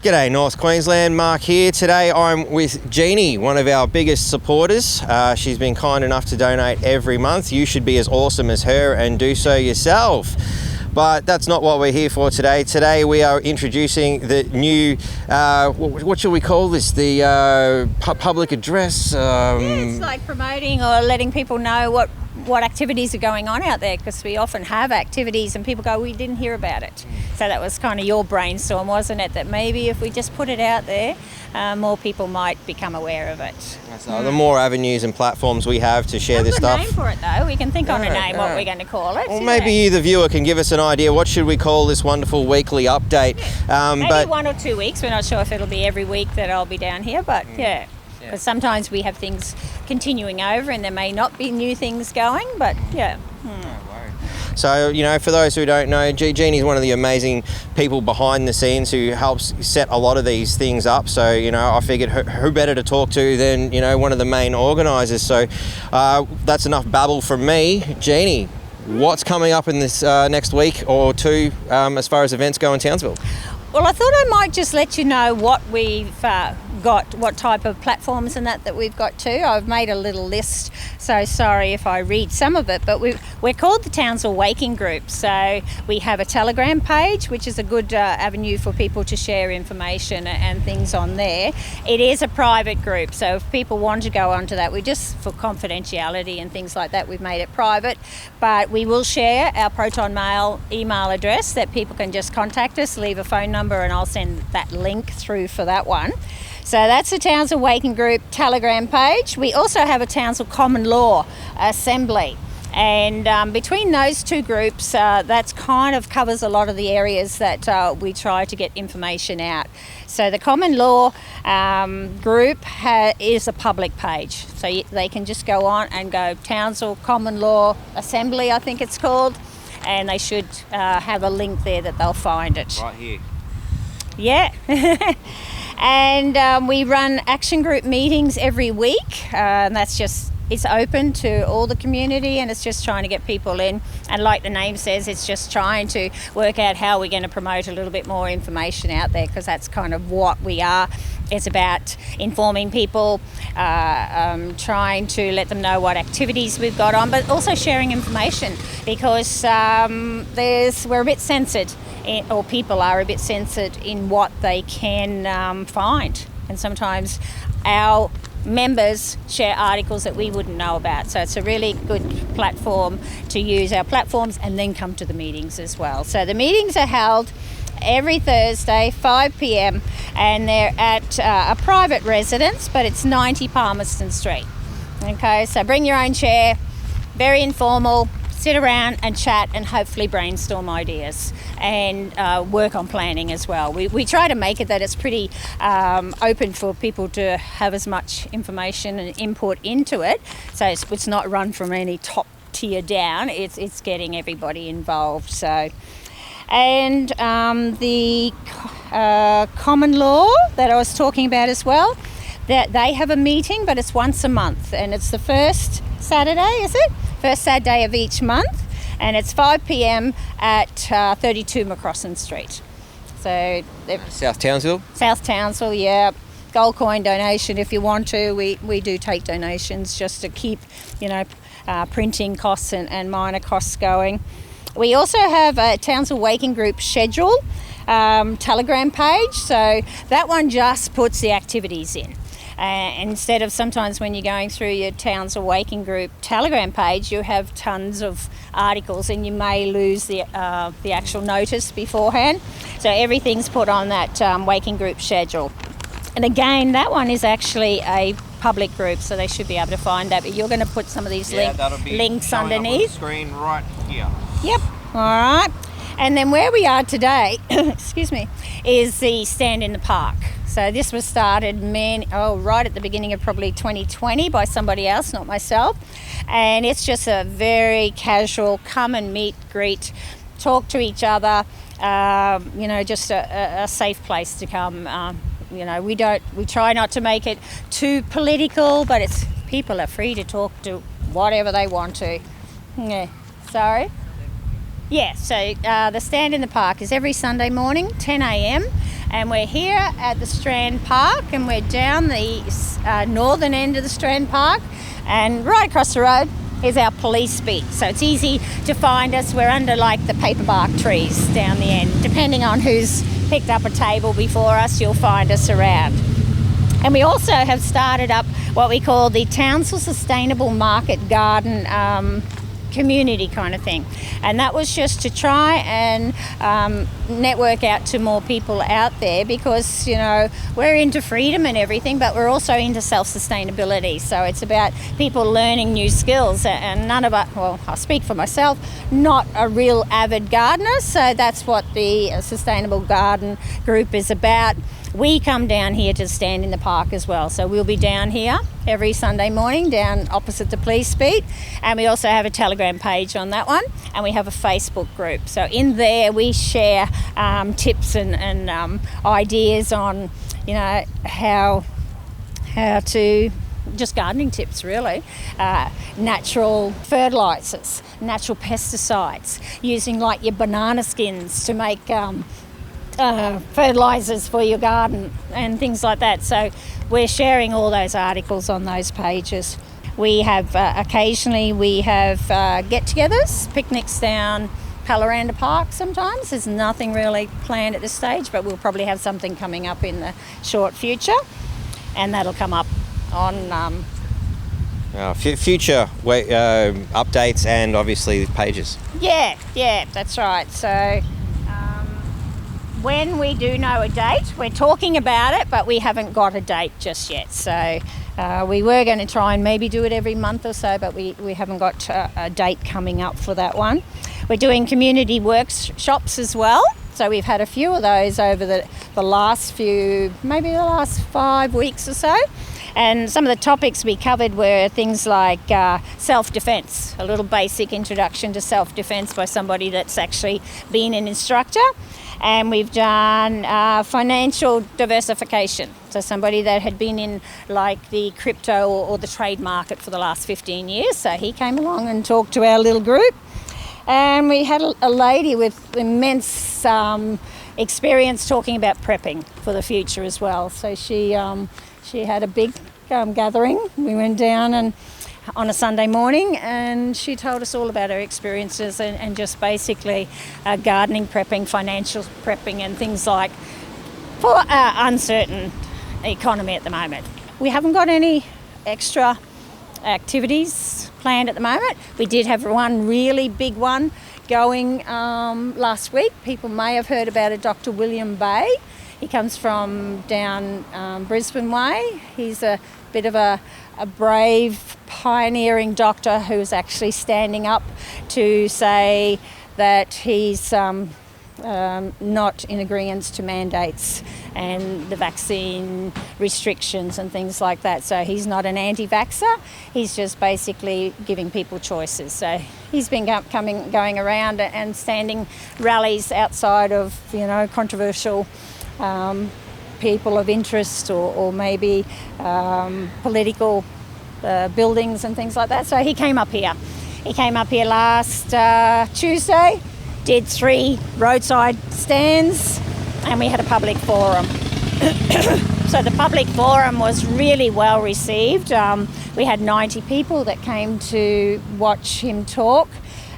G'day North Queensland, Mark here. Today I'm with Jeanie, one of our biggest supporters. She's been kind enough to donate every month. You should be as awesome as her and do so yourself. But that's not what we're here for today. Today we are introducing the new, what shall we call this? The public address? It's like promoting or letting people know what activities are going on out there, because we often have activities and people go, we didn't hear about it. So that was kind of your brainstorm, wasn't it? That maybe if we just put it out there, more people might become aware of it. So the more avenues and platforms we have to share this stuff. Name for it though. We can think on a name what we're going to call it. Well, maybe you, the viewer, can give us an idea. What should we call this wonderful weekly update? Maybe 1 or 2 weeks. We're not sure if it'll be every week that I'll be down here, but yeah. Because sometimes we have things continuing over and there may not be new things going, but yeah. So, for those who don't know, Jeanie's one of the amazing people behind the scenes who helps set a lot of these things up. So, I figured who better to talk to than, one of the main organisers. So that's enough babble from me. Jeanie, what's coming up in this next week or two as far as events go in Townsville? Well, I thought I might just let you know what we've got, what type of platforms and that we've got too. I've made a little list, so sorry if I read some of it, but we're called the Townsville Waking Group. So we have a Telegram page, which is a good avenue for people to share information and things on there. It is a private group, so if people want to go onto that, we just, for confidentiality and things like that, we've made it private, but we will share our Proton Mail email address that people can just contact us, leave a phone number, and I'll send that link through for that one. So that's the Townsville Waking Group Telegram page. We also have a Townsville Common Law Assembly. And between those two groups, that's kind of covers a lot of the areas that we try to get information out. So the Common Law group is a public page. So they can just go on and go Townsville Common Law Assembly, I think it's called. And they should have a link there that they'll find it. Right here. Yeah. And we run action group meetings every week, and that's just, it's open to all the community, and it's just trying to get people in, and like the name says, it's just trying to work out how we're going to promote a little bit more information out there, because that's kind of what we are. It's about informing people, trying to let them know what activities we've got on, but also sharing information, because we're a bit censored, or people are a bit censored in what they can find, and sometimes our members share articles that we wouldn't know about. So it's a really good platform to use our platforms and then come to the meetings as well. So the meetings are held every Thursday, 5 p.m, and they're at a private residence, but it's 90 Palmerston Street. Okay, so bring your own chair, very informal, sit around and chat and hopefully brainstorm ideas and work on planning as well. We try to make it that it's pretty open for people to have as much information and input into it. So it's not run from any top tier down, it's getting everybody involved. So, and the common law that I was talking about as well, that they have a meeting, but it's once a month, and it's the first Saturday, is it? First Saturday of each month, and it's 5 p.m. at 32 Macrossan Street. So South Townsville? South Townsville, yeah. Gold coin donation if you want to. We do take donations just to keep, printing costs and minor costs going. We also have a Townsville Waking Group schedule Telegram page, so that one just puts the activities in. Instead of sometimes when you're going through your Townsville Waking Group Telegram page, you have tons of articles and you may lose the actual notice beforehand. So everything's put on that Waking Group schedule. And again, that one is actually a public group, so they should be able to find that. But you're going to put some of these links underneath. Up on the screen right here. Yep. All right. And then where we are today, excuse me, is the stand in the park. So this was started right at the beginning of probably 2020 by somebody else, not myself. And it's just a very casual, come and meet, greet, talk to each other, just a safe place to come. We try not to make it too political, but people are free to talk to whatever they want to. Yeah. Sorry? Yeah, so the stand in the park is every Sunday morning, 10 a.m. And we're here at the Strand Park, and we're down the northern end of the Strand Park, and right across the road is our police beat. So it's easy to find us. We're under like the paperbark trees down the end. Depending on who's picked up a table before us, you'll find us around. And we also have started up what we call the Townsville Sustainable Market Garden community kind of thing. And that was just to try and network out to more people out there, because, you know, we're into freedom and everything, but we're also into self-sustainability. So it's about people learning new skills, and none of us, well, I'll speak for myself, not a real avid gardener, so that's what the Sustainable Garden Group is about. We come down here to stand in the park as well. So we'll be down here every Sunday morning, down opposite the police beat. And we also have a Telegram page on that one. And we have a Facebook group. So in there we share tips and ideas on, you know, how to, just gardening tips really, natural fertilisers, natural pesticides, using like your banana skins to make fertilisers for your garden and things like that. So we're sharing all those articles on those pages. We have occasionally we have get-togethers, picnics down Palmerston Park sometimes. There's nothing really planned at this stage, but we'll probably have something coming up in the short future, and that'll come up on future updates and obviously pages. Yeah, that's right. So when we do know a date, we're talking about it, but we haven't got a date just yet. So we were going to try and maybe do it every month or so, but we haven't got a date coming up for that one. We're doing community workshops as well. So we've had a few of those over the last few, maybe the last 5 weeks or so. And some of the topics we covered were things like self-defense, a little basic introduction to self-defense by somebody that's actually been an instructor. And we've done financial diversification. So somebody that had been in like the crypto or the trade market for the last 15 years. So he came along and talked to our little group. And we had a lady with immense experience talking about prepping for the future as well. So she had a big gathering. We went down and on a Sunday morning, and she told us all about her experiences and just basically gardening prepping, financial prepping, and things like for uncertain economy at the moment. We haven't got any extra activities planned at the moment. We did have one really big one going last week. People may have heard about it, Dr. William Bay. He comes from down Brisbane way. He's a bit of a brave, pioneering doctor who's actually standing up to say that he's not in agreement to mandates and the vaccine restrictions and things like that. So he's not an anti-vaxxer. He's just basically giving people choices. So he's been going around and standing rallies outside of, you know, controversial people of interest or maybe political buildings and things like that. So he came up here. He came up here last Tuesday, did 3 roadside stands, and we had a public forum. So the public forum was really well received. We had 90 people that came to watch him talk,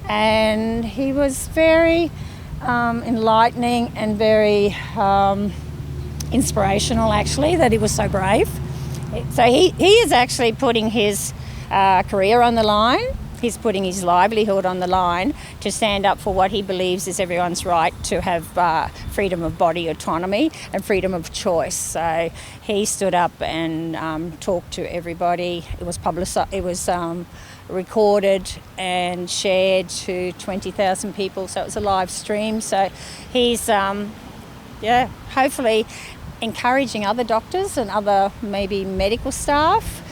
and he was very enlightening and very inspirational, actually, that he was so brave. So he is actually putting his career on the line. He's putting his livelihood on the line to stand up for what he believes is everyone's right to have freedom of body autonomy and freedom of choice. So he stood up and talked to everybody. It was publicised. It was recorded and shared to 20,000 people. So it was a live stream. So he's hopefully encouraging other doctors and other maybe medical staff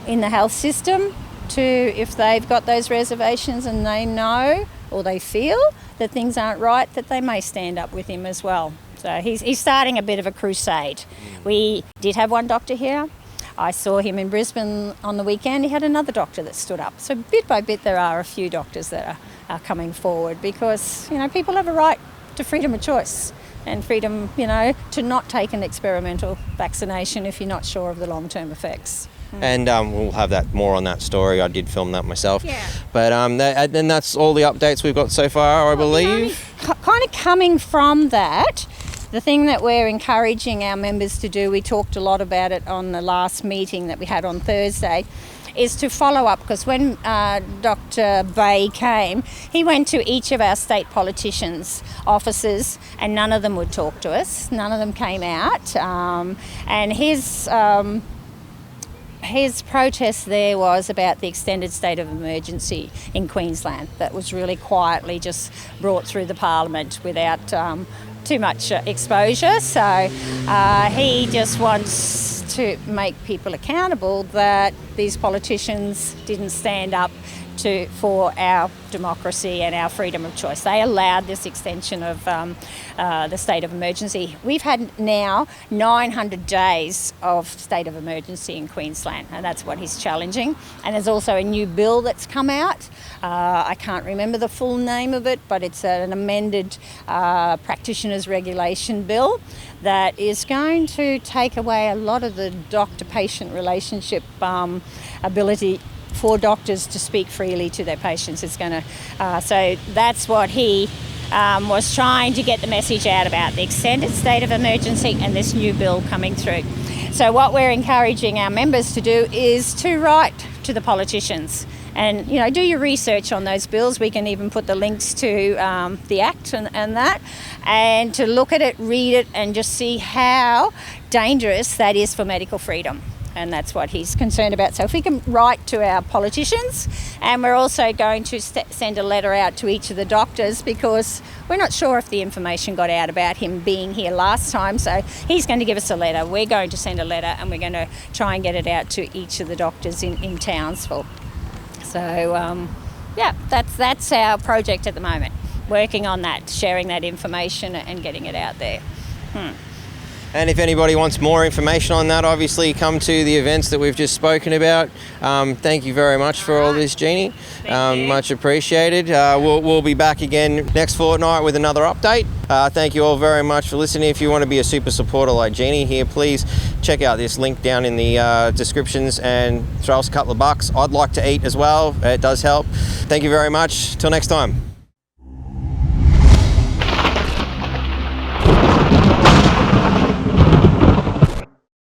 in the health system to, if they've got those reservations and they know or they feel that things aren't right, that they may stand up with him as well. So he's starting a bit of a crusade. We did have one doctor here. I saw him in Brisbane on the weekend. He had another doctor that stood up. So bit by bit there are a few doctors that are coming forward because, you know, people have a right to freedom of choice. and freedom, to not take an experimental vaccination if you're not sure of the long-term effects. And we'll have that more on that story. I did film that myself. Yeah. But then that's all the updates we've got so far, I believe. Kind of coming from that, the thing that we're encouraging our members to do, we talked a lot about it on the last meeting that we had on Thursday, is to follow up, because when Dr. Bay came, he went to each of our state politicians' offices and none of them would talk to us. None of them came out. And his protest there was about the extended state of emergency in Queensland that was really quietly just brought through the Parliament without too much exposure. So he just wants to make people accountable that these politicians didn't stand up for our democracy and our freedom of choice. They allowed this extension of the state of emergency. We've had now 900 days of state of emergency in Queensland, and that's what he's challenging. And there's also a new bill that's come out. I can't remember the full name of it, but it's an amended Practitioners Regulation Bill that is going to take away a lot of the doctor-patient relationship ability for doctors to speak freely to their patients. It's going to, so that's what he was trying to get the message out about, the extended state of emergency and this new bill coming through. So what we're encouraging our members to do is to write to the politicians and, do your research on those bills. We can even put the links to the Act and that, and to look at it, read it, and just see how dangerous that is for medical freedom. And that's what he's concerned about. So if we can write to our politicians, and we're also going to send a letter out to each of the doctors, because we're not sure if the information got out about him being here last time. So he's going to give us a letter. We're going to send a letter, and we're going to try and get it out to each of the doctors in Townsville. So that's our project at the moment, working on that, sharing that information and getting it out there. And if anybody wants more information on that, obviously come to the events that we've just spoken about. Thank you very much for all this, Jeanie. Much appreciated. We'll be back again next fortnight with another update. Thank you all very much for listening. If you want to be a super supporter like Jeanie here, please check out this link down in the descriptions and throw us a couple of bucks. I'd like to eat as well. It does help. Thank you very much. Till next time.